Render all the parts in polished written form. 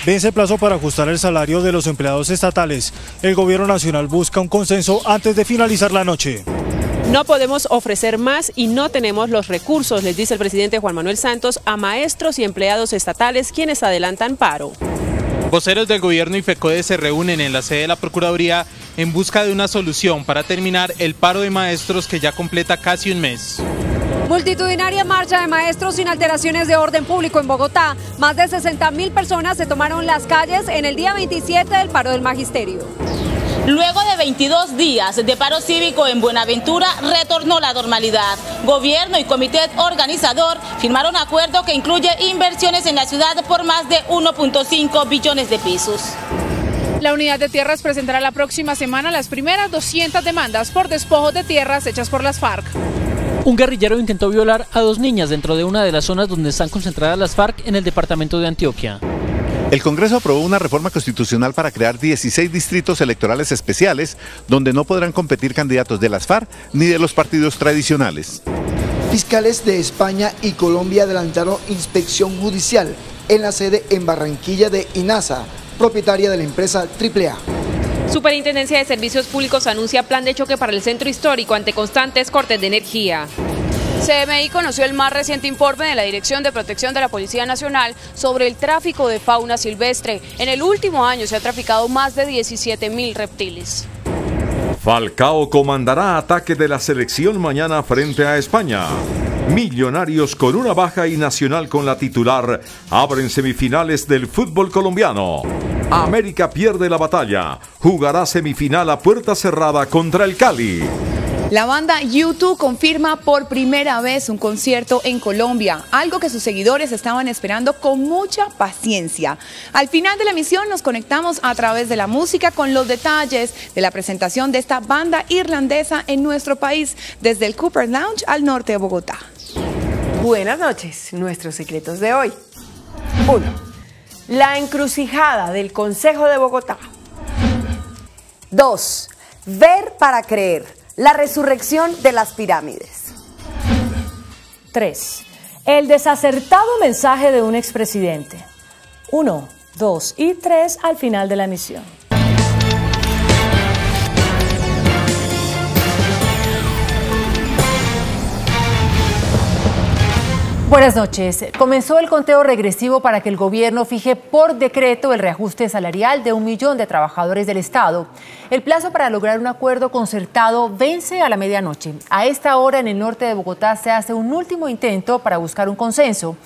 Vence el plazo para ajustar el salario de los empleados estatales. El gobierno nacional busca un consenso antes de finalizar la noche. No podemos ofrecer más y no tenemos los recursos, les dice el presidente Juan Manuel Santos a maestros y empleados estatales quienes adelantan paro. Voceros del gobierno y FECODE se reúnen en la sede de la Procuraduría en busca de una solución para terminar el paro de maestros que ya completa casi un mes. Multitudinaria marcha de maestros sin alteraciones de orden público en Bogotá. Más de 60.000 personas se tomaron las calles en el día 27 del paro del magisterio. Luego de 22 días de paro cívico en Buenaventura, retornó la normalidad. Gobierno y comité organizador firmaron acuerdo que incluye inversiones en la ciudad por más de 1.5 billones de pesos. La unidad de tierras presentará la próxima semana las primeras 200 demandas por despojos de tierras hechas por las FARC. Un guerrillero intentó violar a 2 niñas dentro de una de las zonas donde están concentradas las FARC en el departamento de Antioquia. El Congreso aprobó una reforma constitucional para crear 16 distritos electorales especiales donde no podrán competir candidatos de las FARC ni de los partidos tradicionales. Fiscales de España y Colombia adelantaron inspección judicial en la sede en Barranquilla de INASA, propietaria de la empresa AAA. Superintendencia de Servicios Públicos anuncia plan de choque para el centro histórico ante constantes cortes de energía. CMI conoció el más reciente informe de la Dirección de Protección de la Policía Nacional sobre el tráfico de fauna silvestre. En el último año se ha traficado más de 17.000 reptiles. Falcao comandará ataque de la selección mañana frente a España. Millonarios con una baja y Nacional con la titular abren semifinales del fútbol colombiano. América pierde la batalla, jugará semifinal a puerta cerrada contra el Cali. La banda U2 confirma por primera vez un concierto en Colombia, algo que sus seguidores estaban esperando con mucha paciencia. Al final de la emisión nos conectamos a través de la música con los detalles de la presentación de esta banda irlandesa en nuestro país, desde el Cooper Lounge al norte de Bogotá. Buenas noches, nuestros secretos de hoy. 1. La encrucijada del Consejo de Bogotá. 2. Ver para creer. La resurrección de las pirámides. 3. El desacertado mensaje de un expresidente. 1, 2 y 3 al final de la emisión. Buenas noches. Comenzó el conteo regresivo para que el gobierno fije por decreto el reajuste salarial de 1 millón de trabajadores del Estado. El plazo para lograr un acuerdo concertado vence a la medianoche. A esta hora en el norte de Bogotá se hace un último intento para buscar un consenso.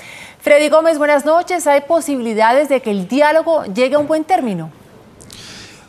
Freddy Gómez, buenas noches. ¿Hay posibilidades de que el diálogo llegue a un buen término?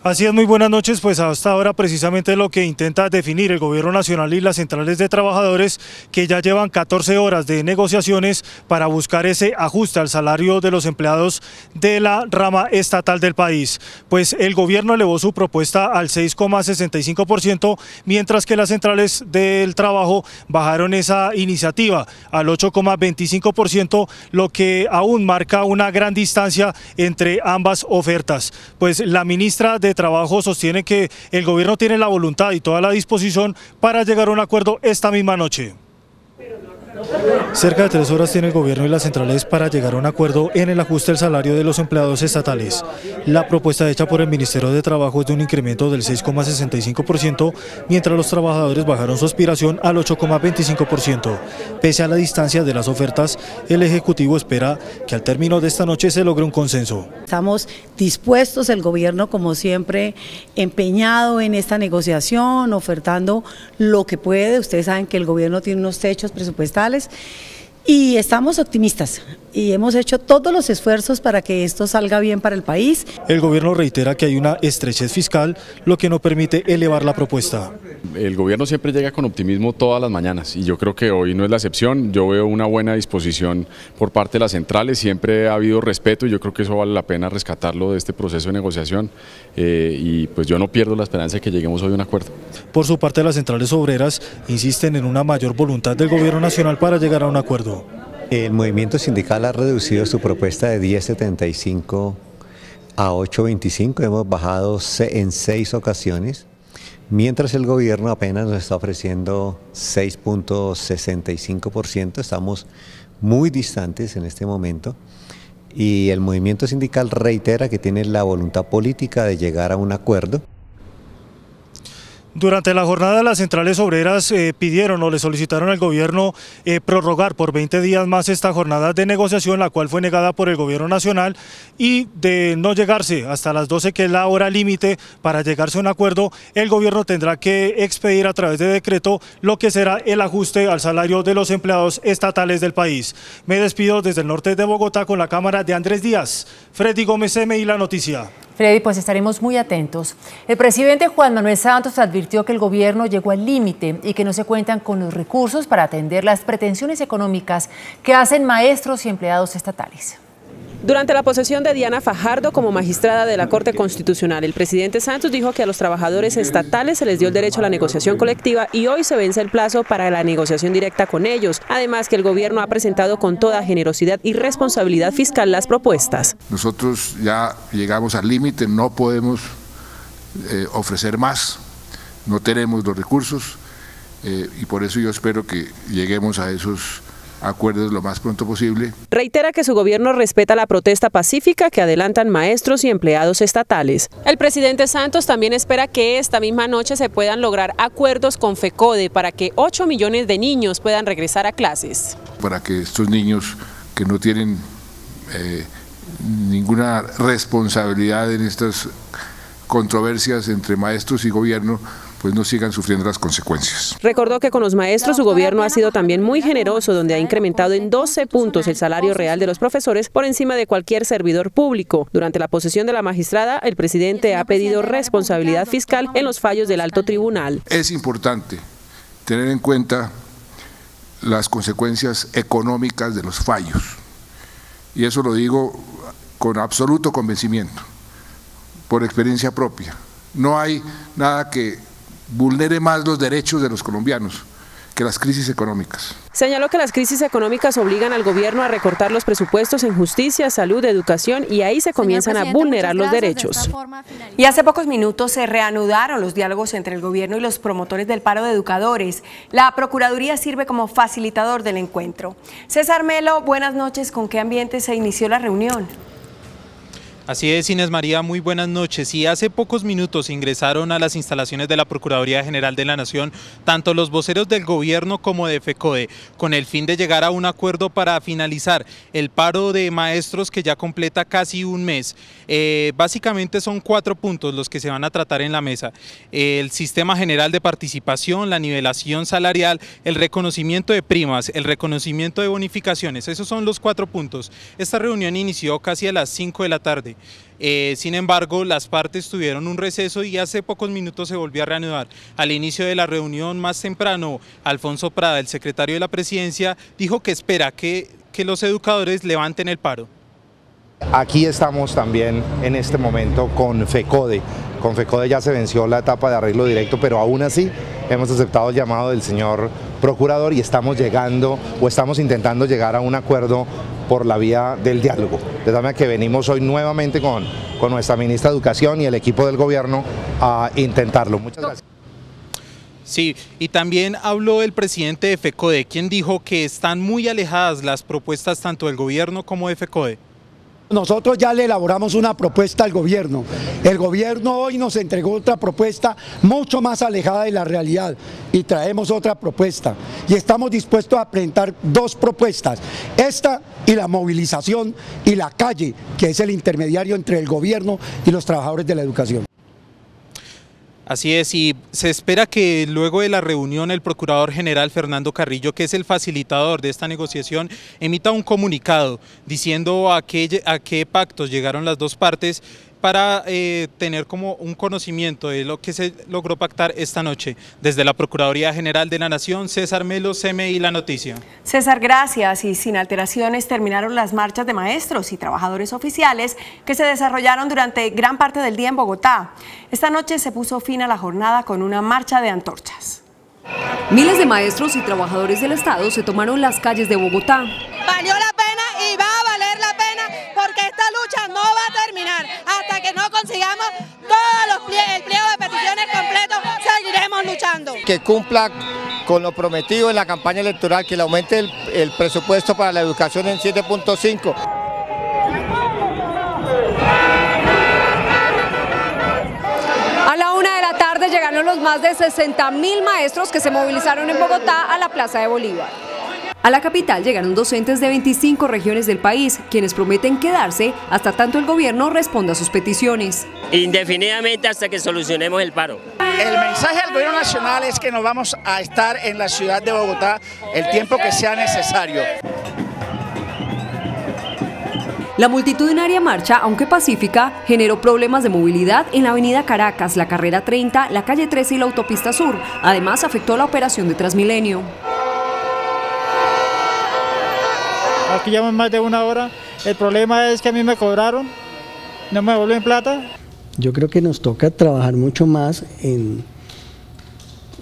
Así es, muy buenas noches. Pues hasta ahora precisamente lo que intenta definir el gobierno nacional y las centrales de trabajadores, que ya llevan 14 horas de negociaciones para buscar ese ajuste al salario de los empleados de la rama estatal del país. Pues el gobierno elevó su propuesta al 6,65%, mientras que las centrales del trabajo bajaron esa iniciativa al 8,25%, lo que aún marca una gran distancia entre ambas ofertas. Pues la ministra de Trabajo sostiene que el gobierno tiene la voluntad y toda la disposición para llegar a un acuerdo esta misma noche. Cerca de 3 horas tiene el gobierno y las centrales para llegar a un acuerdo en el ajuste del salario de los empleados estatales. La propuesta hecha por el Ministerio de Trabajo es de un incremento del 6,65%, mientras los trabajadores bajaron su aspiración al 8,25%. Pese a la distancia de las ofertas, el Ejecutivo espera que al término de esta noche se logre un consenso. Estamos dispuestos, el gobierno como siempre empeñado en esta negociación, ofertando lo que puede. Ustedes saben que el gobierno tiene unos techos presupuestales y estamos optimistas y hemos hecho todos los esfuerzos para que esto salga bien para el país. El gobierno reitera que hay una estrechez fiscal, lo que no permite elevar la propuesta. El gobierno siempre llega con optimismo todas las mañanas y yo creo que hoy no es la excepción. Yo veo una buena disposición por parte de las centrales, siempre ha habido respeto y yo creo que eso vale la pena rescatarlo de este proceso de negociación y pues yo no pierdo la esperanza de que lleguemos hoy a un acuerdo. Por su parte, las centrales obreras insisten en una mayor voluntad del gobierno nacional para llegar a un acuerdo. El movimiento sindical ha reducido su propuesta de 10,75 a 8,25, hemos bajado en 6 ocasiones, mientras el gobierno apenas nos está ofreciendo 6,65%, estamos muy distantes en este momento y el movimiento sindical reitera que tiene la voluntad política de llegar a un acuerdo. Durante la jornada, las centrales obreras pidieron o le solicitaron al gobierno prorrogar por 20 días más esta jornada de negociación, la cual fue negada por el gobierno nacional, y de no llegarse hasta las 12, que es la hora límite para llegarse a un acuerdo, el gobierno tendrá que expedir a través de decreto lo que será el ajuste al salario de los empleados estatales del país. Me despido desde el norte de Bogotá con la cámara de Andrés Díaz. Freddy Gómez, MI, La Noticia. Freddy, pues estaremos muy atentos. El presidente Juan Manuel Santos advirtió que el gobierno llegó al límite y que no se cuentan con los recursos para atender las pretensiones económicas que hacen maestros y empleados estatales. Durante la posesión de Diana Fajardo como magistrada de la Corte Constitucional, el presidente Santos dijo que a los trabajadores estatales se les dio el derecho a la negociación colectiva y hoy se vence el plazo para la negociación directa con ellos. Además, que el gobierno ha presentado con toda generosidad y responsabilidad fiscal las propuestas. Nosotros ya llegamos al límite, no podemos ofrecer más, no tenemos los recursos y por eso yo espero que lleguemos a esos acuerdos lo más pronto posible. Reitera que su gobierno respeta la protesta pacífica que adelantan maestros y empleados estatales. El presidente Santos también espera que esta misma noche se puedan lograr acuerdos con FECODE para que 8 millones de niños puedan regresar a clases. Para que estos niños que no tienen ninguna responsabilidad en estas controversias entre maestros y gobierno, pues no sigan sufriendo las consecuencias. Recordó que con los maestros su gobierno ha sido también muy generoso, donde ha incrementado en 12 puntos el salario real de los profesores por encima de cualquier servidor público. Durante la posesión de la magistrada, el presidente ha pedido responsabilidad fiscal en los fallos del alto tribunal. Es importante tener en cuenta las consecuencias económicas de los fallos, y eso lo digo con absoluto convencimiento, por experiencia propia. No hay nada que vulnere más los derechos de los colombianos que las crisis económicas. Señaló que las crisis económicas obligan al gobierno a recortar los presupuestos en justicia, salud, educación, y ahí se comienzan a vulnerar los derechos. Y hace pocos minutos se reanudaron los diálogos entre el gobierno y los promotores del paro de educadores. La Procuraduría sirve como facilitador del encuentro. César Melo, buenas noches. ¿Con qué ambiente se inició la reunión? Así es, Inés María, muy buenas noches. Y hace pocos minutos ingresaron a las instalaciones de la Procuraduría General de la Nación tanto los voceros del gobierno como de FECODE, con el fin de llegar a un acuerdo para finalizar el paro de maestros que ya completa casi un mes. Básicamente son 4 puntos los que se van a tratar en la mesa: el sistema general de participación, la nivelación salarial, el reconocimiento de primas, el reconocimiento de bonificaciones. Esos son los 4 puntos. Esta reunión inició casi a las 5 de la tarde. Sin embargo, las partes tuvieron un receso y hace pocos minutos se volvió a reanudar. Al inicio de la reunión, más temprano, Alfonso Prada, el secretario de la Presidencia, dijo que espera que los educadores levanten el paro. Aquí estamos también en este momento con FECODE. Con FECODE ya se venció la etapa de arreglo directo, pero aún así hemos aceptado el llamado del señor procurador y estamos llegando o estamos intentando llegar a un acuerdo por la vía del diálogo. De tal manera que venimos hoy nuevamente con nuestra ministra de Educación y el equipo del gobierno a intentarlo. Muchas gracias. Sí, y también habló el presidente de FECODE, quien dijo que están muy alejadas las propuestas tanto del gobierno como de FECODE. Nosotros ya le elaboramos una propuesta al gobierno. El gobierno hoy nos entregó otra propuesta mucho más alejada de la realidad y traemos otra propuesta. Y estamos dispuestos a presentar 2 propuestas, esta y la movilización y la calle, que es el intermediario entre el gobierno y los trabajadores de la educación. Así es, y se espera que luego de la reunión el Procurador General Fernando Carrillo, que es el facilitador de esta negociación, emita un comunicado diciendo a qué pactos llegaron las 2 partes para tener como un conocimiento de lo que se logró pactar esta noche. Desde la Procuraduría General de la Nación, César Melo, CMI La Noticia. César, gracias. Y sin alteraciones terminaron las marchas de maestros y trabajadores oficiales que se desarrollaron durante gran parte del día en Bogotá. Esta noche se puso fin a la jornada con una marcha de antorchas. Miles de maestros y trabajadores del Estado se tomaron las calles de Bogotá. Valió la pena y va a valer la pena porque esta lucha no va a terminar. Hasta que no consigamos todo el pliego de peticiones completo, seguiremos luchando. Que cumpla con lo prometido en la campaña electoral, que le aumente el presupuesto para la educación en 7.5. fueron los más de 60.000 maestros que se movilizaron en Bogotá a la Plaza de Bolívar. A la capital llegaron docentes de 25 regiones del país, quienes prometen quedarse hasta tanto el gobierno responda a sus peticiones. Indefinidamente hasta que solucionemos el paro. El mensaje al gobierno nacional es que nos vamos a estar en la ciudad de Bogotá el tiempo que sea necesario. La multitudinaria marcha, aunque pacífica, generó problemas de movilidad en la avenida Caracas, la carrera 30, la calle 13 y la autopista sur. Además, afectó la operación de Transmilenio. Aquí llevamos más de una hora. El problema es que a mí me cobraron, no me devuelven plata. Yo creo que nos toca trabajar mucho más en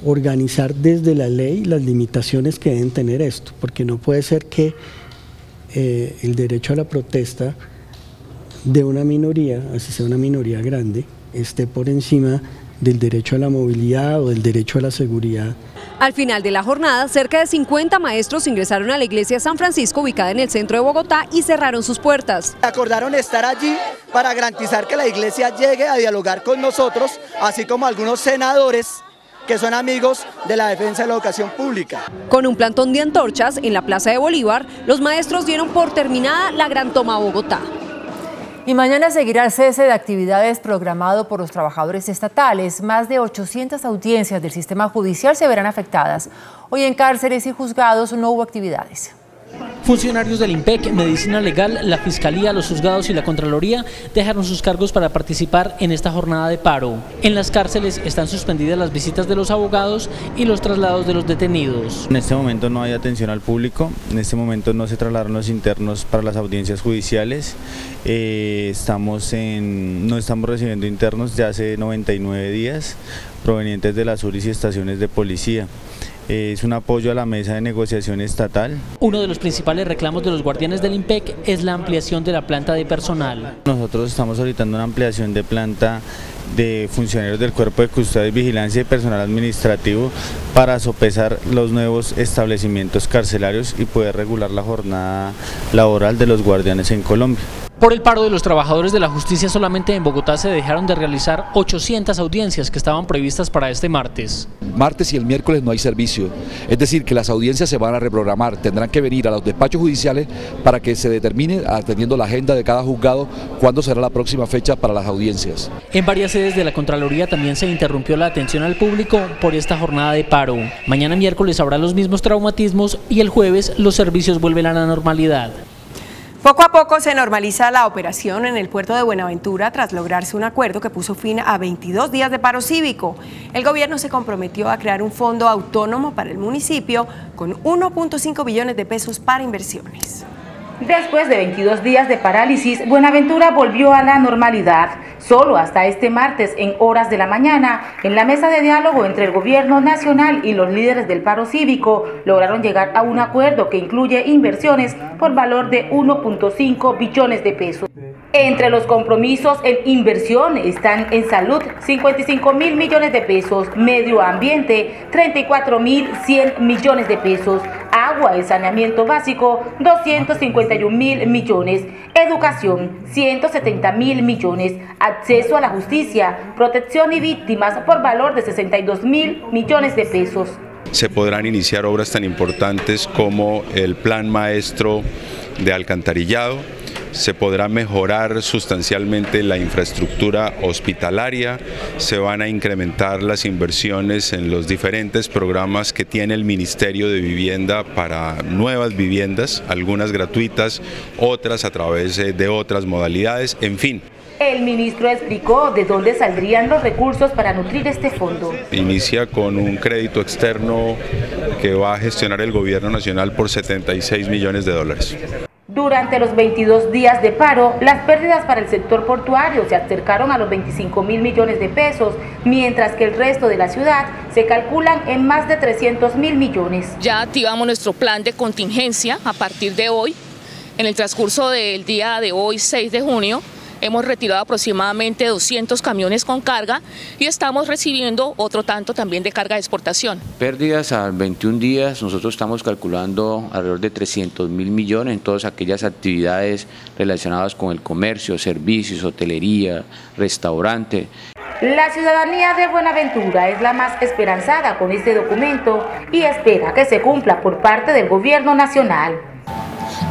organizar desde la ley las limitaciones que deben tener esto, porque no puede ser que el derecho a la protesta de una minoría, así sea una minoría grande, esté por encima del derecho a la movilidad o del derecho a la seguridad. Al final de la jornada, cerca de 50 maestros ingresaron a la iglesia San Francisco, ubicada en el centro de Bogotá, y cerraron sus puertas. Acordaron estar allí para garantizar que la iglesia llegue a dialogar con nosotros, así como algunos senadores que son amigos de la defensa de la educación pública. Con un plantón de antorchas en la Plaza de Bolívar, los maestros dieron por terminada la gran toma a Bogotá. Y mañana seguirá el cese de actividades programado por los trabajadores estatales. Más de 800 audiencias del sistema judicial se verán afectadas. Hoy en cárceles y juzgados no hubo actividades. Funcionarios del IMPEC, Medicina Legal, la Fiscalía, los juzgados y la Contraloría dejaron sus cargos para participar en esta jornada de paro. En las cárceles están suspendidas las visitas de los abogados y los traslados de los detenidos. En este momento no hay atención al público, en este momento no se trasladaron los internos para las audiencias judiciales. No estamos recibiendo internos ya hace 99 días provenientes de las URIs y estaciones de policía. Es un apoyo a la mesa de negociación estatal. Uno de los principales reclamos de los guardianes del IMPEC es la ampliación de la planta de personal. Nosotros estamos solicitando una ampliación de planta de funcionarios del Cuerpo de Custodia y Vigilancia y personal administrativo para sopesar los nuevos establecimientos carcelarios y poder regular la jornada laboral de los guardianes en Colombia. Por el paro de los trabajadores de la justicia, solamente en Bogotá se dejaron de realizar 800 audiencias que estaban previstas para este martes. Martes y el miércoles no hay servicio, es decir, que las audiencias se van a reprogramar, tendrán que venir a los despachos judiciales para que se determine, atendiendo la agenda de cada juzgado, cuándo será la próxima fecha para las audiencias. En varias sedes de la Contraloría también se interrumpió la atención al público por esta jornada de paro. Mañana miércoles habrá los mismos traumatismos y el jueves los servicios vuelven a la normalidad. Poco a poco se normaliza la operación en el puerto de Buenaventura tras lograrse un acuerdo que puso fin a 22 días de paro cívico. El gobierno se comprometió a crear un fondo autónomo para el municipio con 1.5 billones de pesos para inversiones. Después de 22 días de parálisis, Buenaventura volvió a la normalidad. Solo hasta este martes, en horas de la mañana, en la mesa de diálogo entre el gobierno nacional y los líderes del paro cívico, lograron llegar a un acuerdo que incluye inversiones por valor de 1.5 billones de pesos. Entre los compromisos en inversión están en salud 55.000 millones de pesos, medio ambiente 34.100 millones de pesos, agua y saneamiento básico 251.000 millones, educación 170.000 millones, acceso a la justicia, protección y víctimas por valor de 62.000 millones de pesos. Se podrán iniciar obras tan importantes como el Plan Maestro de Alcantarillado. Se podrá mejorar sustancialmente la infraestructura hospitalaria, se van a incrementar las inversiones en los diferentes programas que tiene el Ministerio de Vivienda para nuevas viviendas, algunas gratuitas, otras a través de otras modalidades, en fin. El ministro explicó de dónde saldrían los recursos para nutrir este fondo. Inicia con un crédito externo que va a gestionar el Gobierno Nacional por 76 millones de dólares. Durante los 22 días de paro, las pérdidas para el sector portuario se acercaron a los 25.000 millones de pesos, mientras que el resto de la ciudad se calculan en más de 300.000 millones. Ya activamos nuestro plan de contingencia a partir de hoy. En el transcurso del día de hoy, 6 de junio, hemos retirado aproximadamente 200 camiones con carga y estamos recibiendo otro tanto también de carga de exportación. Pérdidas a 21 días, nosotros estamos calculando alrededor de 300.000 millones en todas aquellas actividades relacionadas con el comercio, servicios, hotelería, restaurante. La ciudadanía de Buenaventura es la más esperanzada con este documento y espera que se cumpla por parte del gobierno nacional.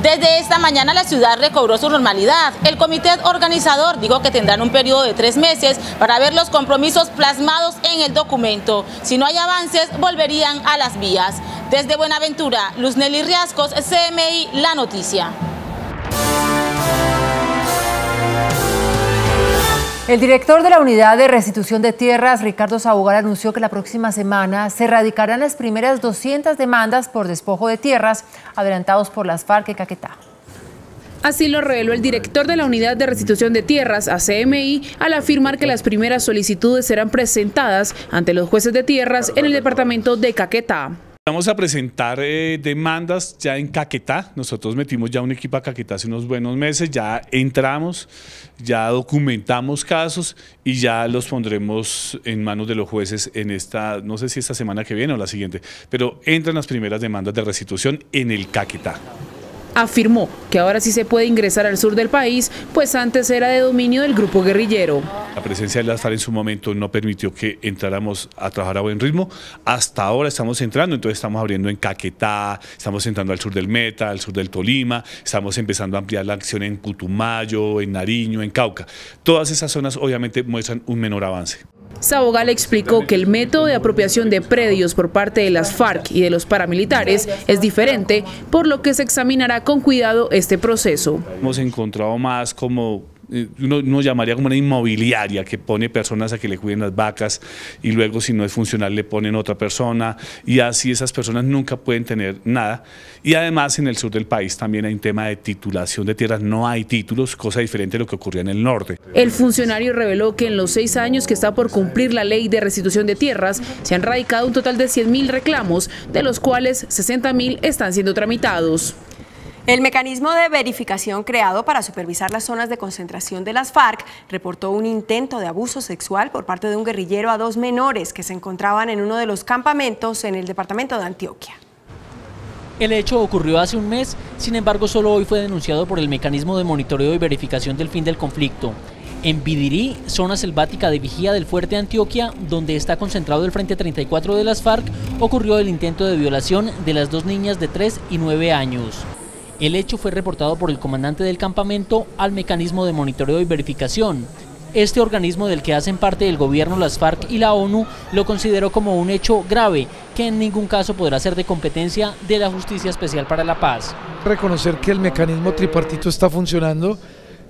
Desde esta mañana la ciudad recobró su normalidad. El comité organizador dijo que tendrán un periodo de 3 meses para ver los compromisos plasmados en el documento. Si no hay avances, volverían a las vías. Desde Buenaventura, Luz Nelly Riascos, CMI, La Noticia. El director de la Unidad de Restitución de Tierras, Ricardo Sabogal, anunció que la próxima semana se radicarán las primeras 200 demandas por despojo de tierras adelantados por las FARC en Caquetá. Así lo reveló el director de la Unidad de Restitución de Tierras, ACMI, al afirmar que las primeras solicitudes serán presentadas ante los jueces de tierras en el departamento de Caquetá. Vamos a presentar demandas ya en Caquetá. Nosotros metimos ya un equipo a Caquetá hace unos buenos meses, ya entramos, ya documentamos casos y ya los pondremos en manos de los jueces en esta, no sé si esta semana que viene o la siguiente, pero entran las primeras demandas de restitución en el Caquetá. Afirmó que ahora sí se puede ingresar al sur del país, pues antes era de dominio del grupo guerrillero. La presencia de las FARC en su momento no permitió que entráramos a trabajar a buen ritmo. Hasta ahora estamos entrando, entonces estamos abriendo en Caquetá, estamos entrando al sur del Meta, al sur del Tolima, estamos empezando a ampliar la acción en Putumayo, en Nariño, en Cauca. Todas esas zonas obviamente muestran un menor avance. Sabogal explicó que el método de apropiación de predios por parte de las FARC y de los paramilitares es diferente, por lo que se examinará con cuidado este proceso. Hemos encontrado más como uno llamaría como una inmobiliaria que pone personas a que le cuiden las vacas y luego si no es funcional le ponen otra persona y así esas personas nunca pueden tener nada. Y además en el sur del país también hay un tema de titulación de tierras, no hay títulos, cosa diferente de lo que ocurría en el norte. El funcionario reveló que en los 6 años que está por cumplir la ley de restitución de tierras se han radicado un total de 100.000 reclamos, de los cuales 60.000 están siendo tramitados. El mecanismo de verificación creado para supervisar las zonas de concentración de las FARC reportó un intento de abuso sexual por parte de un guerrillero a 2 menores que se encontraban en uno de los campamentos en el departamento de Antioquia. El hecho ocurrió hace un mes, sin embargo solo hoy fue denunciado por el mecanismo de monitoreo y verificación del fin del conflicto. En Bidirí, zona selvática de Vigía del Fuerte Antioquia, donde está concentrado el Frente 34 de las FARC, ocurrió el intento de violación de las 2 niñas de 3 y 9 años. El hecho fue reportado por el comandante del campamento al mecanismo de monitoreo y verificación. Este organismo del que hacen parte el gobierno, las FARC y la ONU lo consideró como un hecho grave que en ningún caso podrá ser de competencia de la Justicia Especial para la Paz. Reconocer que el mecanismo tripartito está funcionando,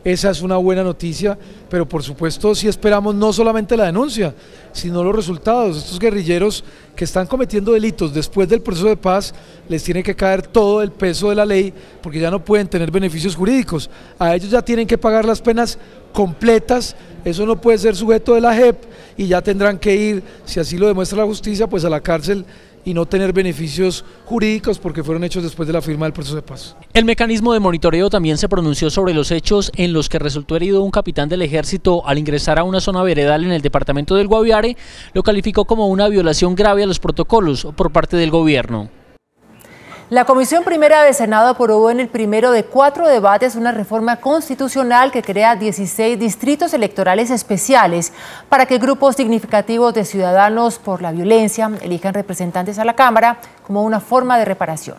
esa es una buena noticia, pero por supuesto sí esperamos no solamente la denuncia, sino los resultados. Estos guerrilleros que están cometiendo delitos después del proceso de paz, les tiene que caer todo el peso de la ley porque ya no pueden tener beneficios jurídicos. A ellos ya tienen que pagar las penas completas, eso no puede ser sujeto de la JEP y ya tendrán que ir, si así lo demuestra la justicia, pues a la cárcel y no tener beneficios jurídicos porque fueron hechos después de la firma del proceso de paz. El mecanismo de monitoreo también se pronunció sobre los hechos en los que resultó herido un capitán del ejército al ingresar a una zona veredal en el departamento del Guaviare. Lo calificó como una violación grave a los protocolos por parte del gobierno. La Comisión Primera del Senado aprobó en el primero de 4 debates una reforma constitucional que crea 16 distritos electorales especiales para que grupos significativos de ciudadanos por la violencia elijan representantes a la Cámara como una forma de reparación.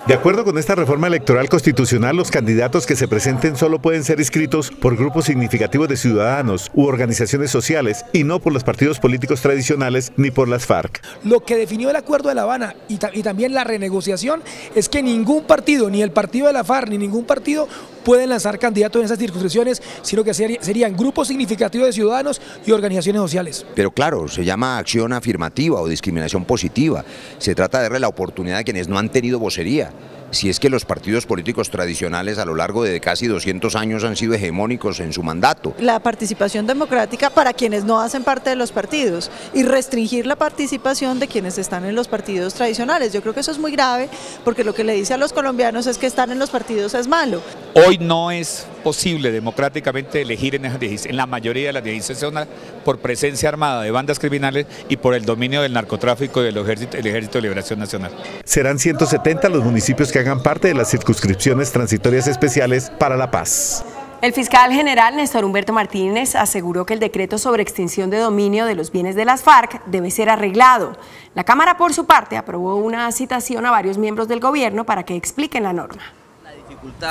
De acuerdo con esta reforma electoral constitucional, los candidatos que se presenten solo pueden ser inscritos por grupos significativos de ciudadanos u organizaciones sociales y no por los partidos políticos tradicionales ni por las FARC. Lo que definió el Acuerdo de La Habana y también la renegociación es que ningún partido, ni el partido de la FARC, ni ningún partido pueden lanzar candidatos en esas circunscripciones, sino que serían grupos significativos de ciudadanos y organizaciones sociales. Pero claro, se llama acción afirmativa o discriminación positiva. Se trata de darle la oportunidad a quienes no han tenido vocería. Si es que los partidos políticos tradicionales a lo largo de casi 200 años han sido hegemónicos en su mandato. La participación democrática para quienes no hacen parte de los partidos y restringir la participación de quienes están en los partidos tradicionales. Yo creo que eso es muy grave porque lo que le dice a los colombianos es que estar en los partidos es malo. Hoy no es posible democráticamente elegir en la mayoría de las 16 zonas por presencia armada de bandas criminales y por el dominio del narcotráfico del Ejército de Liberación Nacional. Serán 170 los municipios que hagan parte de las circunscripciones transitorias especiales para la paz. El fiscal general Néstor Humberto Martínez aseguró que el decreto sobre extinción de dominio de los bienes de las FARC debe ser arreglado. La Cámara, por su parte, aprobó una citación a varios miembros del gobierno para que expliquen la norma.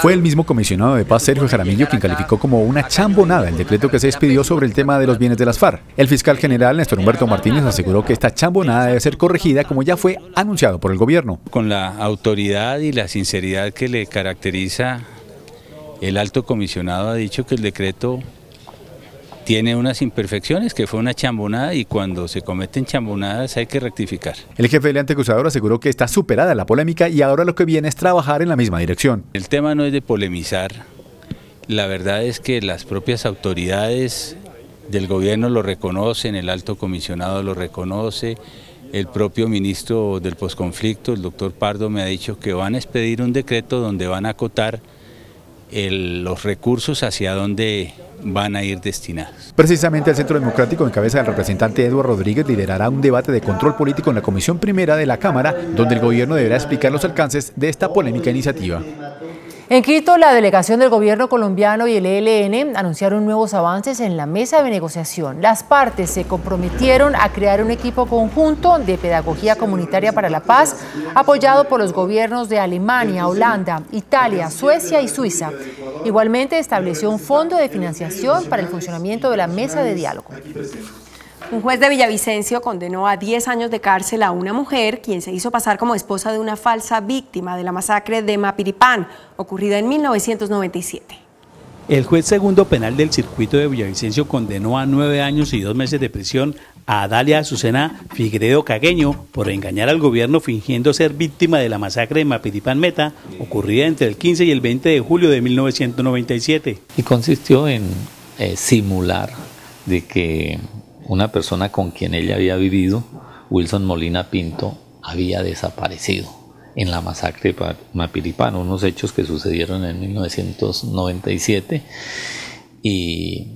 Fue el mismo comisionado de paz, Sergio Jaramillo, quien calificó como una chambonada el decreto que se expidió sobre el tema de los bienes de las FARC. El fiscal general Néstor Humberto Martínez aseguró que esta chambonada debe ser corregida como ya fue anunciado por el gobierno. Con la autoridad y la sinceridad que le caracteriza, el alto comisionado ha dicho que el decreto tiene unas imperfecciones, que fue una chambonada y cuando se cometen chambonadas hay que rectificar. El jefe del anteacusador aseguró que está superada la polémica y ahora lo que viene es trabajar en la misma dirección. El tema no es de polemizar, la verdad es que las propias autoridades del gobierno lo reconocen, el alto comisionado lo reconoce, el propio ministro del posconflicto, el doctor Pardo, me ha dicho que van a expedir un decreto donde van a acotar los recursos hacia dónde van a ir destinados. Precisamente el Centro Democrático, en cabeza del representante Eduardo Rodríguez, liderará un debate de control político en la Comisión Primera de la Cámara, donde el gobierno deberá explicar los alcances de esta polémica iniciativa. En Quito, la delegación del gobierno colombiano y el ELN anunciaron nuevos avances en la mesa de negociación. Las partes se comprometieron a crear un equipo conjunto de pedagogía comunitaria para la paz, apoyado por los gobiernos de Alemania, Holanda, Italia, Suecia y Suiza. Igualmente estableció un fondo de financiación para el funcionamiento de la mesa de diálogo. Un juez de Villavicencio condenó a 10 años de cárcel a una mujer quien se hizo pasar como esposa de una falsa víctima de la masacre de Mapiripán, ocurrida en 1997. El juez segundo penal del circuito de Villavicencio condenó a 9 años y 2 meses de prisión a Dalia Azucena Figueiredo Cagueño por engañar al gobierno fingiendo ser víctima de la masacre de Mapiripán Meta, ocurrida entre el 15 y el 20 de julio de 1997. Y consistió en simular de que una persona con quien ella había vivido, Wilson Molina Pinto, había desaparecido en la masacre de Mapiripán, unos hechos que sucedieron en 1997, y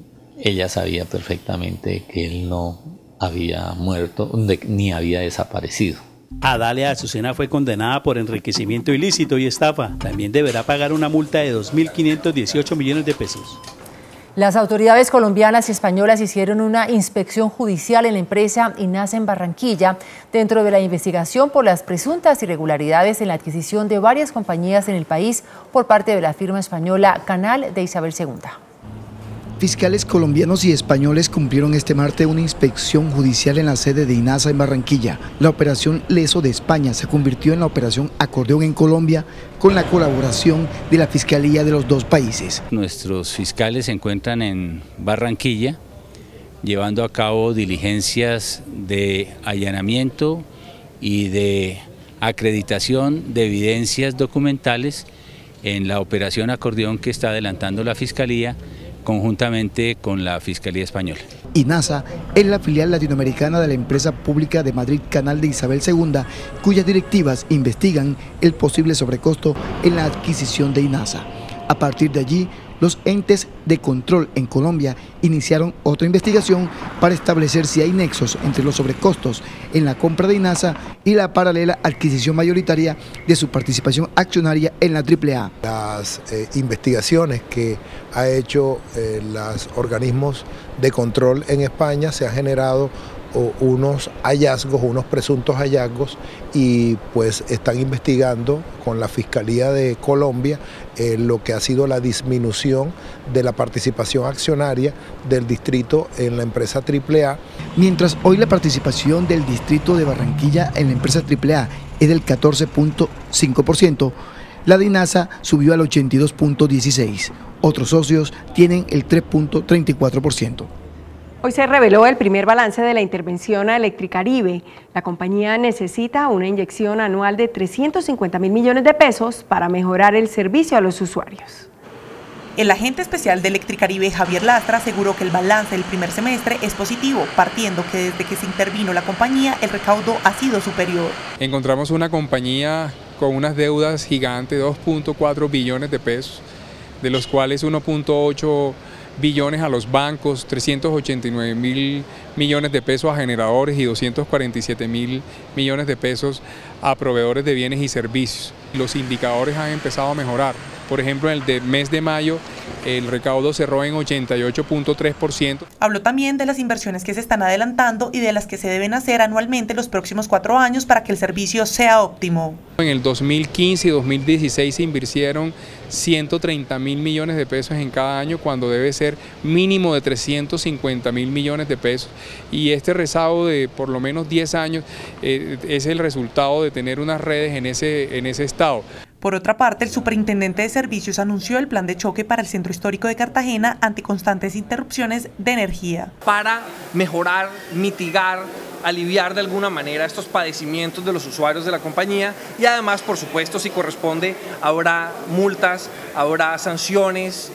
ella sabía perfectamente que él no había muerto ni había desaparecido. Adalia Azucena fue condenada por enriquecimiento ilícito y estafa. También deberá pagar una multa de 2.518 millones de pesos. Las autoridades colombianas y españolas hicieron una inspección judicial en la empresa INASA en Barranquilla dentro de la investigación por las presuntas irregularidades en la adquisición de varias compañías en el país por parte de la firma española Canal de Isabel II. Fiscales colombianos y españoles cumplieron este martes una inspección judicial en la sede de INASA en Barranquilla. La operación Leso de España se convirtió en la operación Acordeón en Colombia con la colaboración de la Fiscalía de los dos países. Nuestros fiscales se encuentran en Barranquilla llevando a cabo diligencias de allanamiento y de acreditación de evidencias documentales en la operación Acordeón que está adelantando la Fiscalía conjuntamente con la Fiscalía Española. INASA es la filial latinoamericana de la empresa pública de Madrid Canal de Isabel II, cuyas directivas investigan el posible sobrecosto en la adquisición de INASA. A partir de allí, los entes de control en Colombia iniciaron otra investigación para establecer si hay nexos entre los sobrecostos en la compra de INASA y la paralela adquisición mayoritaria de su participación accionaria en la AAA. Las investigaciones que ha hecho los organismos de control en España se han generado unos hallazgos, unos presuntos hallazgos, y pues están investigando con la Fiscalía de Colombia lo que ha sido la disminución de la participación accionaria del distrito en la empresa AAA. Mientras hoy la participación del distrito de Barranquilla en la empresa AAA es del 14.5%, la de INASA subió al 82.16%. Otros socios tienen el 3.34%. Hoy se reveló el primer balance de la intervención a Electricaribe. La compañía necesita una inyección anual de 350.000 millones de pesos para mejorar el servicio a los usuarios. El agente especial de Electricaribe, Javier Lastra, aseguró que el balance del primer semestre es positivo, partiendo que desde que se intervino la compañía, el recaudo ha sido superior. Encontramos una compañía con unas deudas gigantes, 2.4 billones de pesos, de los cuales 1.8 billones a los bancos, 389.000 millones de pesos a generadores y 247.000 millones de pesos a proveedores de bienes y servicios. Los indicadores han empezado a mejorar. Por ejemplo, en el mes de mayo el recaudo cerró en 88.3%. Habló también de las inversiones que se están adelantando y de las que se deben hacer anualmente los próximos 4 años para que el servicio sea óptimo. En el 2015 y 2016 se invirtieron 130.000 millones de pesos en cada año, cuando debe ser mínimo de 350.000 millones de pesos. Y este rezago de por lo menos 10 años es el resultado de tener unas redes en ese estado. Por otra parte, el superintendente de servicios anunció el plan de choque para el centro histórico de Cartagena ante constantes interrupciones de energía. Para mejorar, mitigar, aliviar de alguna manera estos padecimientos de los usuarios de la compañía, y además, por supuesto, si corresponde, habrá multas, habrá sanciones.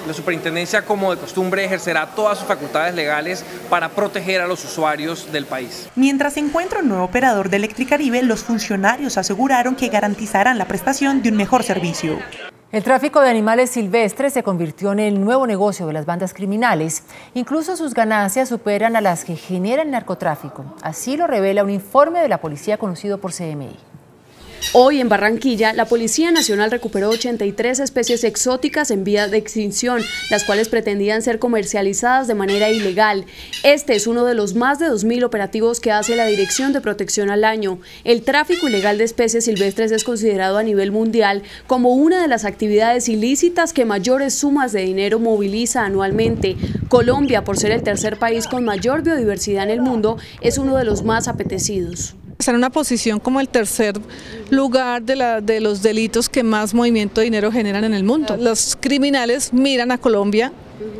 La superintendencia, como de costumbre, ejercerá todas sus facultades legales para proteger a los usuarios del país. Mientras se encuentra un nuevo operador de Electricaribe, los funcionarios aseguraron que garantizarán la prestación de un mejor servicio. El tráfico de animales silvestres se convirtió en el nuevo negocio de las bandas criminales. Incluso sus ganancias superan a las que genera el narcotráfico. Así lo revela un informe de la policía conocido por CMI. Hoy en Barranquilla, la Policía Nacional recuperó 83 especies exóticas en vía de extinción, las cuales pretendían ser comercializadas de manera ilegal. Este es uno de los más de 2.000 operativos que hace la Dirección de Protección al año. El tráfico ilegal de especies silvestres es considerado a nivel mundial como una de las actividades ilícitas que mayores sumas de dinero moviliza anualmente. Colombia, por ser el tercer país con mayor biodiversidad en el mundo, es uno de los más apetecidos. Está en una posición como el tercer lugar de los delitos que más movimiento de dinero generan en el mundo. Los criminales miran a Colombia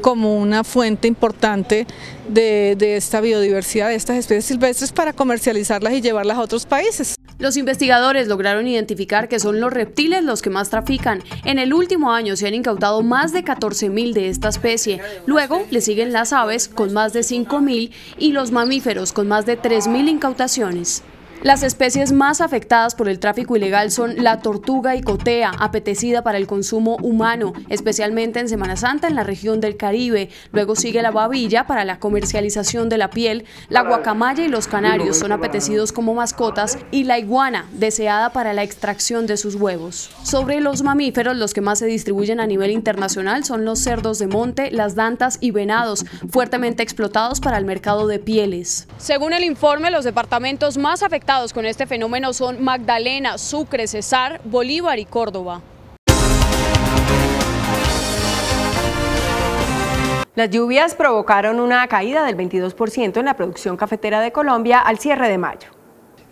como una fuente importante de esta biodiversidad, de estas especies silvestres, para comercializarlas y llevarlas a otros países. Los investigadores lograron identificar que son los reptiles los que más trafican. En el último año se han incautado más de 14.000 de esta especie. Luego le siguen las aves con más de 5.000 y los mamíferos con más de 3.000 incautaciones. Las especies más afectadas por el tráfico ilegal son la tortuga icotea, apetecida para el consumo humano, especialmente en Semana Santa en la región del Caribe. Luego sigue la babilla para la comercialización de la piel, la guacamaya y los canarios son apetecidos como mascotas, y la iguana, deseada para la extracción de sus huevos. Sobre los mamíferos, los que más se distribuyen a nivel internacional son los cerdos de monte, las dantas y venados, fuertemente explotados para el mercado de pieles. Según el informe, los departamentos más afectados con este fenómeno son Magdalena, Sucre, Cesar, Bolívar y Córdoba. Las lluvias provocaron una caída del 22% en la producción cafetera de Colombia al cierre de mayo.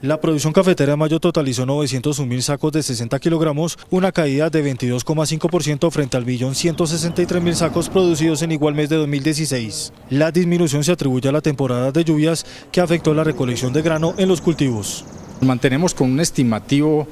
La producción cafetera de mayo totalizó 901.000 sacos de 60 kilogramos, una caída de 22,5% frente al 1.163.000 sacos producidos en igual mes de 2016. La disminución se atribuye a la temporada de lluvias que afectó la recolección de grano en los cultivos. Mantenemos con un estimativo,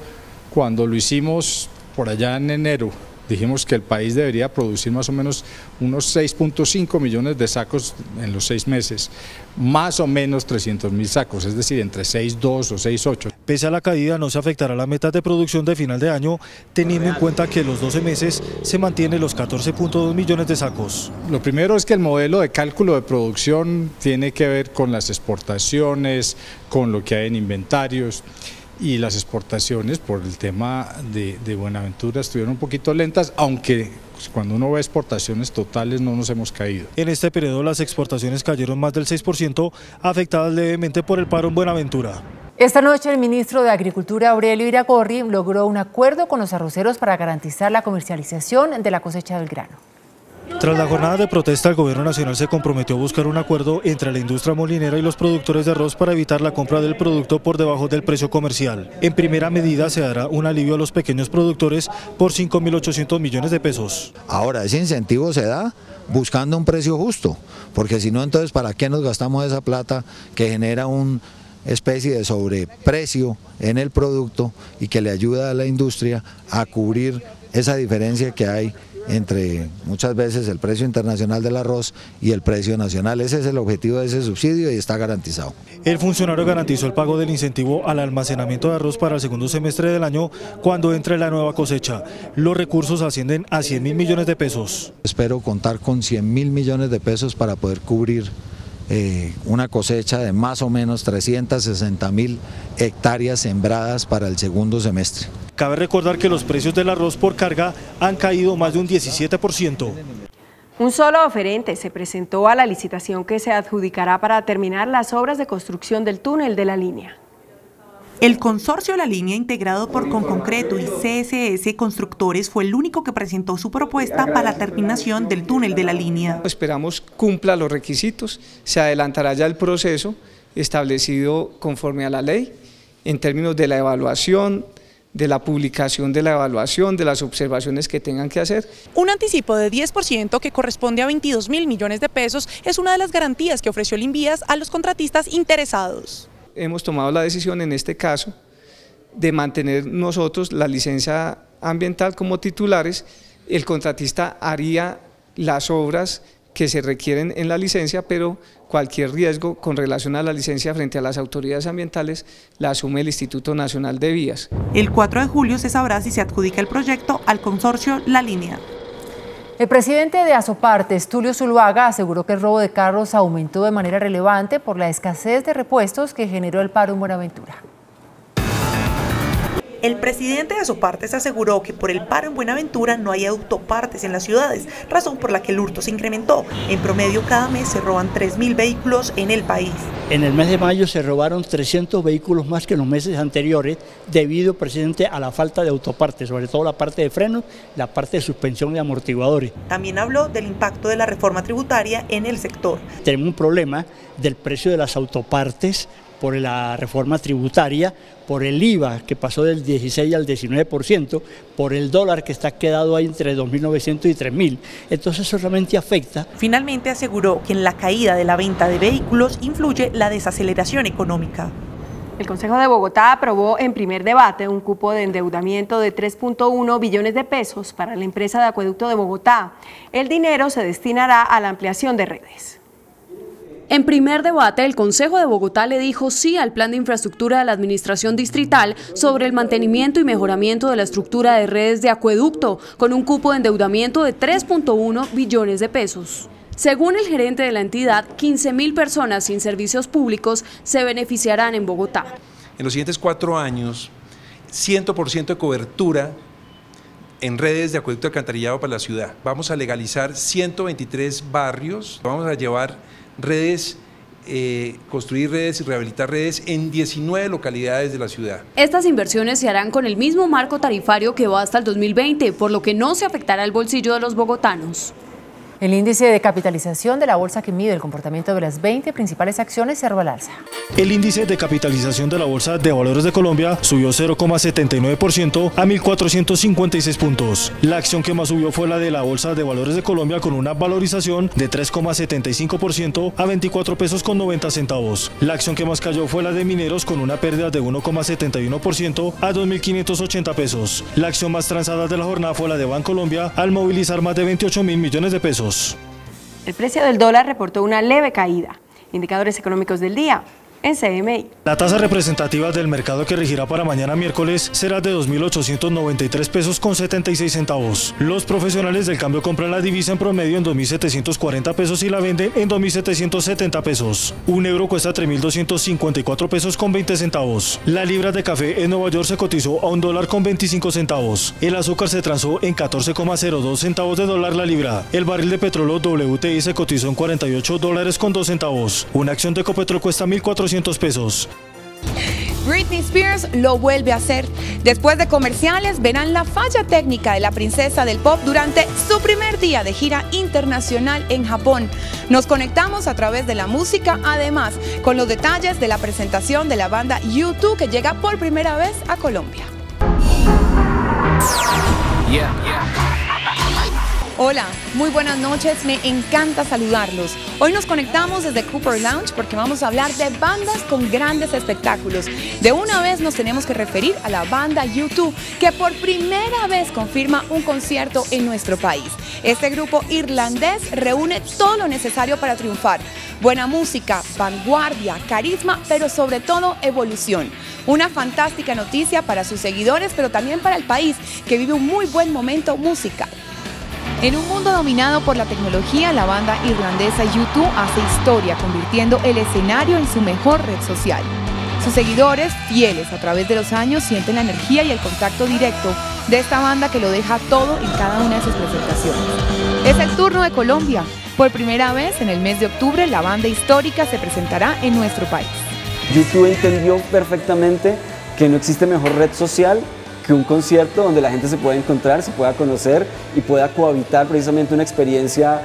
cuando lo hicimos por allá en enero, dijimos que el país debería producir más o menos unos 6.5 millones de sacos en los 6 meses, más o menos 300.000 sacos, es decir, entre 6.2 o 6.8. Pese a la caída, no se afectará la meta de producción de final de año, teniendo en cuenta que los 12 meses se mantienen los 14.2 millones de sacos. Lo primero es que el modelo de cálculo de producción tiene que ver con las exportaciones, con lo que hay en inventarios. Y las exportaciones, por el tema de Buenaventura, estuvieron un poquito lentas, aunque cuando uno ve exportaciones totales no nos hemos caído. En este periodo las exportaciones cayeron más del 6%, afectadas levemente por el paro en Buenaventura. Esta noche el ministro de Agricultura, Aurelio Iragorri, logró un acuerdo con los arroceros para garantizar la comercialización de la cosecha del grano. Tras la jornada de protesta, el Gobierno Nacional se comprometió a buscar un acuerdo entre la industria molinera y los productores de arroz para evitar la compra del producto por debajo del precio comercial. En primera medida se dará un alivio a los pequeños productores por 5.800 millones de pesos. Ahora, ese incentivo se da buscando un precio justo, porque si no, entonces ¿para qué nos gastamos esa plata que genera una especie de sobreprecio en el producto y que le ayuda a la industria a cubrir esa diferencia que hay entre muchas veces el precio internacional del arroz y el precio nacional? Ese es el objetivo de ese subsidio y está garantizado. El funcionario garantizó el pago del incentivo al almacenamiento de arroz para el segundo semestre del año cuando entre la nueva cosecha. Los recursos ascienden a 100.000 millones de pesos. Espero contar con 100.000 millones de pesos para poder cubrir una cosecha de más o menos 360.000 hectáreas sembradas para el segundo semestre. Cabe recordar que los precios del arroz por carga han caído más de un 17%. Un solo oferente se presentó a la licitación que se adjudicará para terminar las obras de construcción del túnel de la línea. El consorcio La Línea, integrado por Conconcreto y CSS Constructores, fue el único que presentó su propuesta para la terminación del túnel de la línea. Esperamos cumpla los requisitos, se adelantará ya el proceso establecido conforme a la ley en términos de la evaluación, de la publicación de la evaluación, de las observaciones que tengan que hacer. Un anticipo de 10% que corresponde a 22.000 millones de pesos es una de las garantías que ofreció el Invías a los contratistas interesados. Hemos tomado la decisión en este caso de mantener nosotros la licencia ambiental como titulares. El contratista haría las obras que se requieren en la licencia, pero cualquier riesgo con relación a la licencia frente a las autoridades ambientales la asume el Instituto Nacional de Vías. El 4 de julio se sabrá si se adjudica el proyecto al consorcio La Línea. El presidente de Asopartes, Tulio Zuluaga, aseguró que el robo de carros aumentó de manera relevante por la escasez de repuestos que generó el paro en Buenaventura. El presidente de Asopartes aseguró que por el paro en Buenaventura no hay autopartes en las ciudades, razón por la que el hurto se incrementó. En promedio, cada mes se roban 3.000 vehículos en el país. En el mes de mayo se robaron 300 vehículos más que en los meses anteriores, debido precisamente a la falta de autopartes, sobre todo la parte de frenos, la parte de suspensión y amortiguadores. También habló del impacto de la reforma tributaria en el sector. Tenemos un problema del precio de las autopartes por la reforma tributaria, por el IVA que pasó del 16 al 19%, por el dólar que está quedado ahí entre 2.900 y 3.000. Entonces eso realmente afecta. Finalmente aseguró que en la caída de la venta de vehículos influye la desaceleración económica. El Consejo de Bogotá aprobó en primer debate un cupo de endeudamiento de 3.1 billones de pesos para la empresa de Acueducto de Bogotá. El dinero se destinará a la ampliación de redes. En primer debate, el Consejo de Bogotá le dijo sí al plan de infraestructura de la Administración Distrital sobre el mantenimiento y mejoramiento de la estructura de redes de acueducto, con un cupo de endeudamiento de 3.1 billones de pesos. Según el gerente de la entidad, 15.000 personas sin servicios públicos se beneficiarán en Bogotá. En los siguientes 4 años, 100% de cobertura en redes de acueducto alcantarillado para la ciudad. Vamos a legalizar 123 barrios, vamos a llevar redes, construir redes y rehabilitar redes en 19 localidades de la ciudad. Estas inversiones se harán con el mismo marco tarifario que va hasta el 2020, por lo que no se afectará el bolsillo de los bogotanos. El índice de capitalización de la bolsa que mide el comportamiento de las 20 principales acciones cerró al alza. El índice de capitalización de la Bolsa de Valores de Colombia subió 0,79% a 1.456 puntos. La acción que más subió fue la de la Bolsa de Valores de Colombia, con una valorización de 3,75% a 24 pesos con 90 centavos. La acción que más cayó fue la de Mineros, con una pérdida de 1,71% a 2.580 pesos. La acción más transada de la jornada fue la de Bancolombia, al movilizar más de 28.000 millones de pesos. El precio del dólar reportó una leve caída. Indicadores económicos del día en CMI. La tasa representativa del mercado que regirá para mañana miércoles será de 2.893 pesos con 76 centavos. Los profesionales del cambio compran la divisa en promedio en 2.740 pesos y la venden en 2.770 pesos. Un euro cuesta 3.254 pesos con 20 centavos. La libra de café en Nueva York se cotizó a $1 con 25 centavos. El azúcar se transó en 14,02 centavos de dólar la libra. El barril de petróleo WTI se cotizó en $48 con 2 centavos. Una acción de Ecopetrol cuesta 1.400 pesos. Britney Spears lo vuelve a hacer. Después de comerciales, verán la falla técnica de la princesa del pop durante su primer día de gira internacional en Japón. Nos conectamos a través de la música, además, con los detalles de la presentación de la banda U2, que llega por primera vez a Colombia. Hola, muy buenas noches, me encanta saludarlos. Hoy nos conectamos desde Cooper Lounge porque vamos a hablar de bandas con grandes espectáculos. De una vez nos tenemos que referir a la banda U2, que por primera vez confirma un concierto en nuestro país. Este grupo irlandés reúne todo lo necesario para triunfar. Buena música, vanguardia, carisma, pero sobre todo evolución. Una fantástica noticia para sus seguidores, pero también para el país, que vive un muy buen momento musical. En un mundo dominado por la tecnología, la banda irlandesa U2 hace historia, convirtiendo el escenario en su mejor red social. Sus seguidores, fieles a través de los años, sienten la energía y el contacto directo de esta banda que lo deja todo en cada una de sus presentaciones. Es el turno de Colombia. Por primera vez, en el mes de octubre, la banda histórica se presentará en nuestro país. U2 entendió perfectamente que no existe mejor red social que un concierto donde la gente se pueda encontrar, se pueda conocer y pueda cohabitar precisamente una experiencia,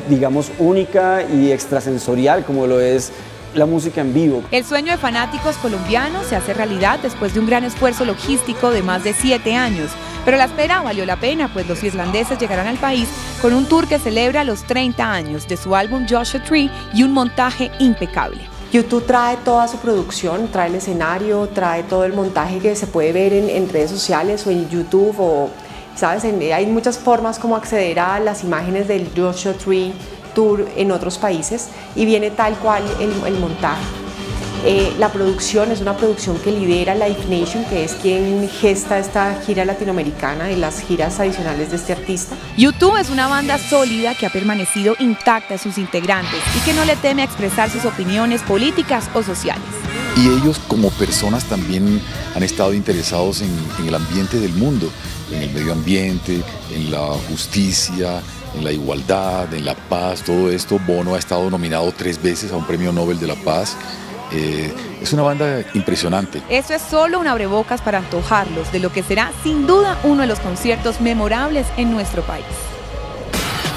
digamos, única y extrasensorial como lo es la música en vivo. El sueño de fanáticos colombianos se hace realidad después de un gran esfuerzo logístico de más de 7 años. Pero la espera valió la pena, pues los irlandeses llegarán al país con un tour que celebra los 30 años de su álbum Joshua Tree y un montaje impecable. U2 trae toda su producción, trae el escenario, trae todo el montaje que se puede ver en redes sociales o en YouTube o, ¿sabes? Hay muchas formas como acceder a las imágenes del Joshua Tree Tour en otros países y viene tal cual el montaje. La producción es una producción que lidera Live Nation, que es quien gesta esta gira latinoamericana y las giras adicionales de este artista. U2 es una banda sólida que ha permanecido intacta a sus integrantes y que no le teme a expresar sus opiniones políticas o sociales. Y ellos como personas también han estado interesados en el ambiente del mundo, en el medio ambiente, en la justicia, en la igualdad, en la paz, todo esto. Bono ha estado nominado 3 veces a un premio Nobel de la Paz. Es una banda impresionante. Eso es solo un abrebocas para antojarlos de lo que será sin duda uno de los conciertos memorables en nuestro país.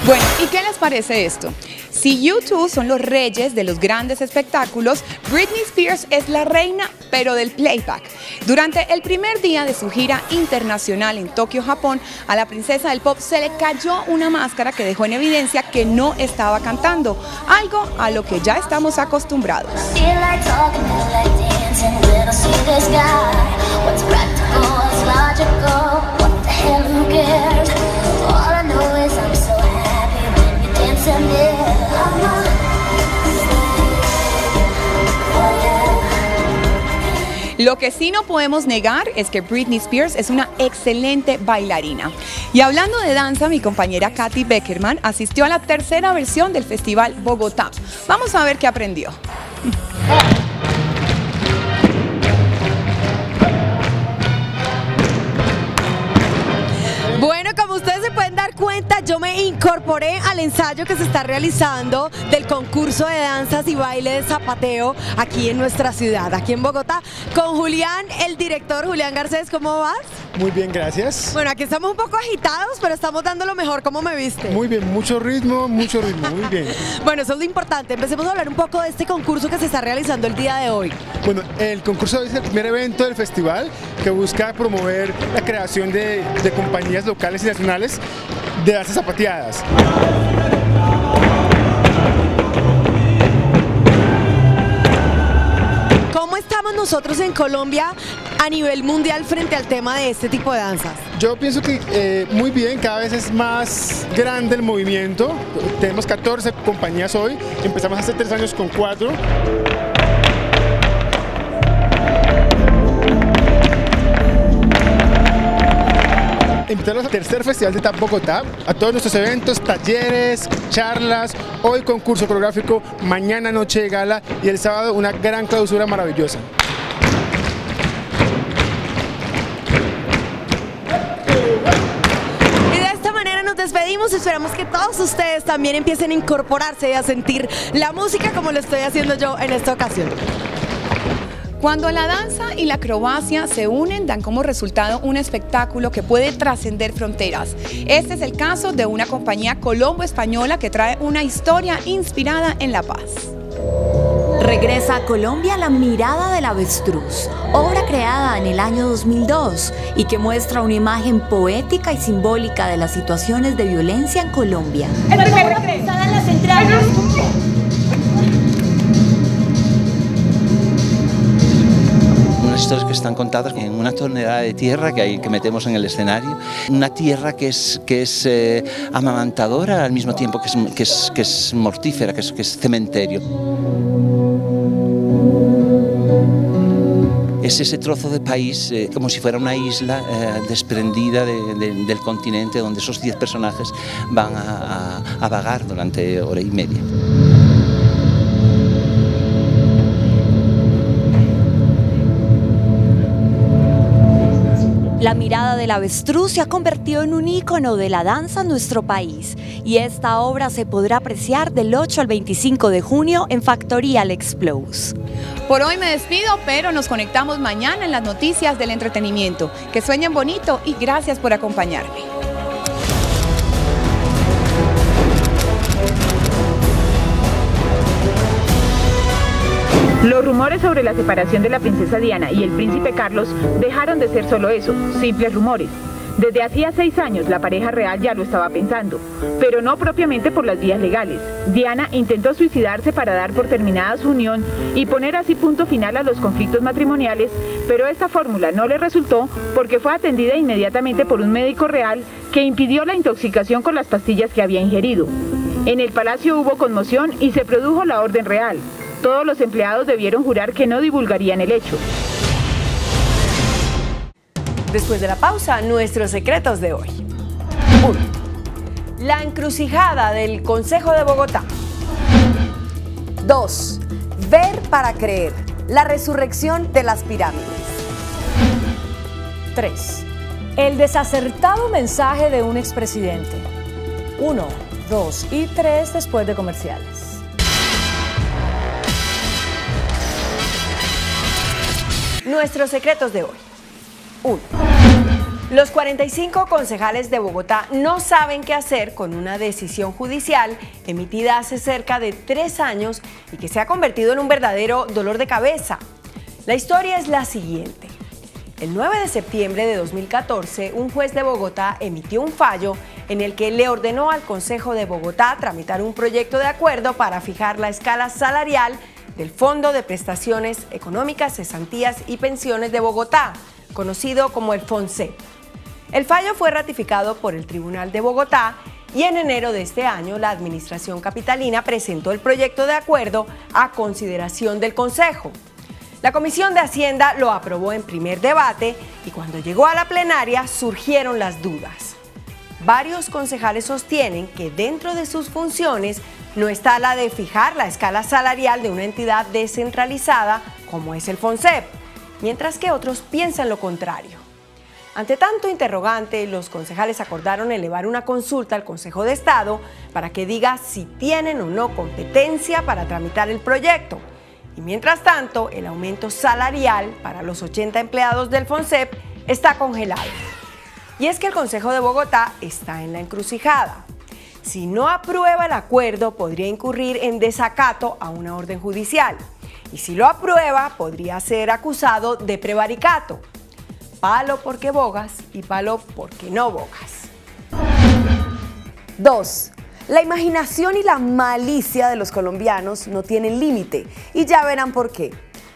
Bueno, ¿y qué les parece esto? Si U2 son los reyes de los grandes espectáculos, Britney Spears es la reina, pero del playback. Durante el primer día de su gira internacional en Tokio, Japón, a la princesa del pop se le cayó una máscara que dejó en evidencia que no estaba cantando, algo a lo que ya estamos acostumbrados. Lo que sí no podemos negar es que Britney Spears es una excelente bailarina. Y hablando de danza, mi compañera Katy Beckerman asistió a la 3ª versión del Festival Bogotá. Vamos a ver qué aprendió. Bueno, como ustedes se pueden dar cuenta, yo me incorporé al ensayo que se está realizando del concurso de danzas y baile de zapateo aquí en nuestra ciudad, aquí en Bogotá, con Julián, el director. Julián Garcés, ¿cómo vas? Muy bien, gracias. Bueno, aquí estamos un poco agitados, pero estamos dando lo mejor. ¿Cómo me viste? Muy bien, mucho ritmo, muy bien. Bueno, eso es lo importante. Empecemos a hablar un poco de este concurso que se está realizando el día de hoy. Bueno, el concurso es el primer evento del festival que busca promover la creación de compañías locales y nacionales de danzas zapateadas. ¿Cómo estamos nosotros en Colombia a nivel mundial frente al tema de este tipo de danzas? Yo pienso que muy bien, cada vez es más grande el movimiento. Tenemos 14 compañías hoy, empezamos hace 3 años con 4. Invitarlos al 3er Festival de Tap Bogotá, a todos nuestros eventos, talleres, charlas, hoy concurso coreográfico, mañana noche de gala y el sábado una gran clausura maravillosa. Y de esta manera nos despedimos, esperamos que todos ustedes también empiecen a incorporarse y a sentir la música como lo estoy haciendo yo en esta ocasión. Cuando la danza y la acrobacia se unen, dan como resultado un espectáculo que puede trascender fronteras. Este es el caso de una compañía colombo-española que trae una historia inspirada en la paz. Regresa a Colombia La mirada del avestruz, obra creada en el año 2002 y que muestra una imagen poética y simbólica de las situaciones de violencia en Colombia. El primer regresada en las entrañas. Historias que están contadas en una tonelada de tierra que metemos en el escenario, una tierra que es amamantadora al mismo tiempo que es mortífera, que es cementerio. es ese trozo de país como si fuera una isla desprendida del continente, donde esos 10 personajes van a vagar durante hora y media. La mirada del avestruz se ha convertido en un ícono de la danza en nuestro país y esta obra se podrá apreciar del 8 al 25 de junio en Factorial Explos. Por hoy me despido, pero nos conectamos mañana en las noticias del entretenimiento. Que sueñen bonito y gracias por acompañarme. Los rumores sobre la separación de la princesa Diana y el príncipe Carlos dejaron de ser solo eso, simples rumores. Desde hacía 6 años la pareja real ya lo estaba pensando, pero no propiamente por las vías legales. Diana intentó suicidarse para dar por terminada su unión y poner así punto final a los conflictos matrimoniales, pero esta fórmula no le resultó porque fue atendida inmediatamente por un médico real que impidió la intoxicación con las pastillas que había ingerido. En el palacio hubo conmoción y se produjo la orden real. Todos los empleados debieron jurar que no divulgarían el hecho. Después de la pausa, nuestros secretos de hoy. 1. La encrucijada del Consejo de Bogotá. 2. Ver para creer. La resurrección de las pirámides. 3. El desacertado mensaje de un expresidente. 1, 2 y 3 después de comerciales. Nuestros secretos de hoy. 1. Los 45 concejales de Bogotá no saben qué hacer con una decisión judicial emitida hace cerca de 3 años y que se ha convertido en un verdadero dolor de cabeza. La historia es la siguiente. El 9 de septiembre de 2014, un juez de Bogotá emitió un fallo en el que le ordenó al Consejo de Bogotá tramitar un proyecto de acuerdo para fijar la escala salarial del Fondo de Prestaciones Económicas, Cesantías y Pensiones de Bogotá, conocido como el FONSEP. El fallo fue ratificado por el Tribunal de Bogotá y en enero de este año la Administración Capitalina presentó el proyecto de acuerdo a consideración del Consejo. La Comisión de Hacienda lo aprobó en primer debate y cuando llegó a la plenaria surgieron las dudas. Varios concejales sostienen que dentro de sus funciones no está la de fijar la escala salarial de una entidad descentralizada como es el FONSEP, mientras que otros piensan lo contrario. Ante tanto interrogante, los concejales acordaron elevar una consulta al Consejo de Estado para que diga si tienen o no competencia para tramitar el proyecto. Y mientras tanto, el aumento salarial para los 80 empleados del FONSEP está congelado. Y es que el Consejo de Bogotá está en la encrucijada. Si no aprueba el acuerdo, podría incurrir en desacato a una orden judicial. Y si lo aprueba, podría ser acusado de prevaricato. Palo porque bogas y palo porque no bogas. 2. La imaginación y la malicia de los colombianos no tienen límite y ya verán por qué.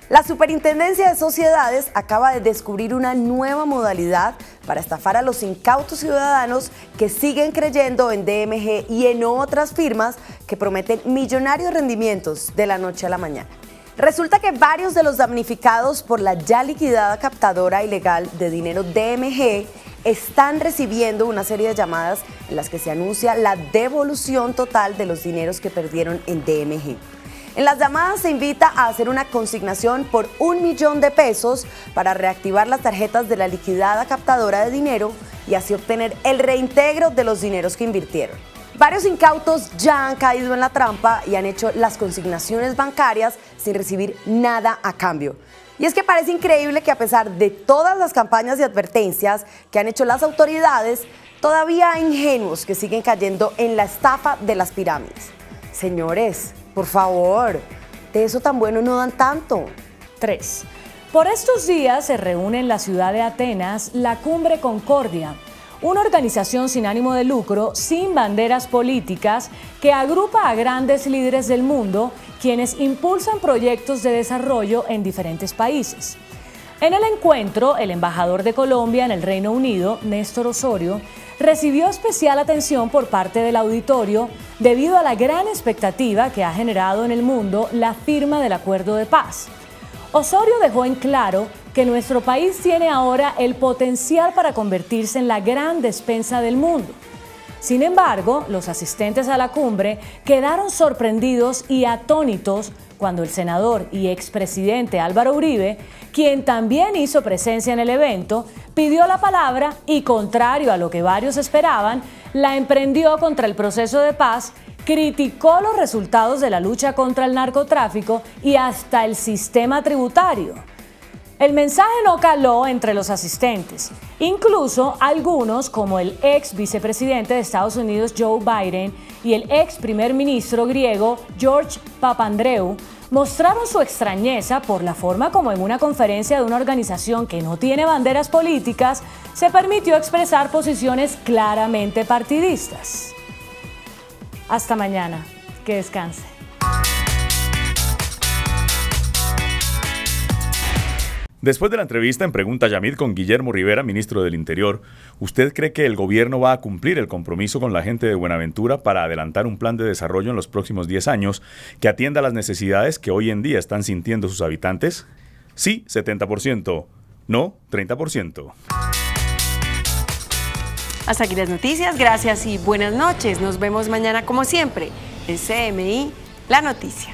La Superintendencia de Sociedades acaba de descubrir una nueva modalidad para estafar a los incautos ciudadanos que siguen creyendo en DMG y en otras firmas que prometen millonarios rendimientos de la noche a la mañana. Resulta que varios de los damnificados por la ya liquidada captadora ilegal de dinero DMG están recibiendo una serie de llamadas en las que se anuncia la devolución total de los dineros que perdieron en DMG. En las llamadas se invita a hacer una consignación por 1 millón de pesos para reactivar las tarjetas de la liquidada captadora de dinero y así obtener el reintegro de los dineros que invirtieron. Varios incautos ya han caído en la trampa y han hecho las consignaciones bancarias sin recibir nada a cambio. Y es que parece increíble que a pesar de todas las campañas y advertencias que han hecho las autoridades, todavía hay ingenuos que siguen cayendo en la estafa de las pirámides. Señores, por favor, de eso tan bueno no dan tanto. 3. Por estos días se reúne en la ciudad de Atenas la Cumbre Concordia, una organización sin ánimo de lucro, sin banderas políticas, que agrupa a grandes líderes del mundo, quienes impulsan proyectos de desarrollo en diferentes países. En el encuentro, el embajador de Colombia en el Reino Unido, Néstor Osorio, recibió especial atención por parte del auditorio debido a la gran expectativa que ha generado en el mundo la firma del acuerdo de paz. Osorio dejó en claro que nuestro país tiene ahora el potencial para convertirse en la gran despensa del mundo. Sin embargo, los asistentes a la cumbre quedaron sorprendidos y atónitos cuando el senador y expresidente Álvaro Uribe, quien también hizo presencia en el evento, pidió la palabra y, contrario a lo que varios esperaban, la emprendió contra el proceso de paz, criticó los resultados de la lucha contra el narcotráfico y hasta el sistema tributario. El mensaje no caló entre los asistentes. Incluso algunos, como el ex vicepresidente de Estados Unidos Joe Biden y el ex primer ministro griego George Papandreou, mostraron su extrañeza por la forma como en una conferencia de una organización que no tiene banderas políticas se permitió expresar posiciones claramente partidistas. Hasta mañana. Que descanse. Después de la entrevista en Pregunta Yamid con Guillermo Rivera, ministro del Interior, ¿usted cree que el gobierno va a cumplir el compromiso con la gente de Buenaventura para adelantar un plan de desarrollo en los próximos 10 años que atienda las necesidades que hoy en día están sintiendo sus habitantes? Sí, 70%. No, 30%. Hasta aquí las noticias. Gracias y buenas noches. Nos vemos mañana como siempre. En CMI, La Noticia.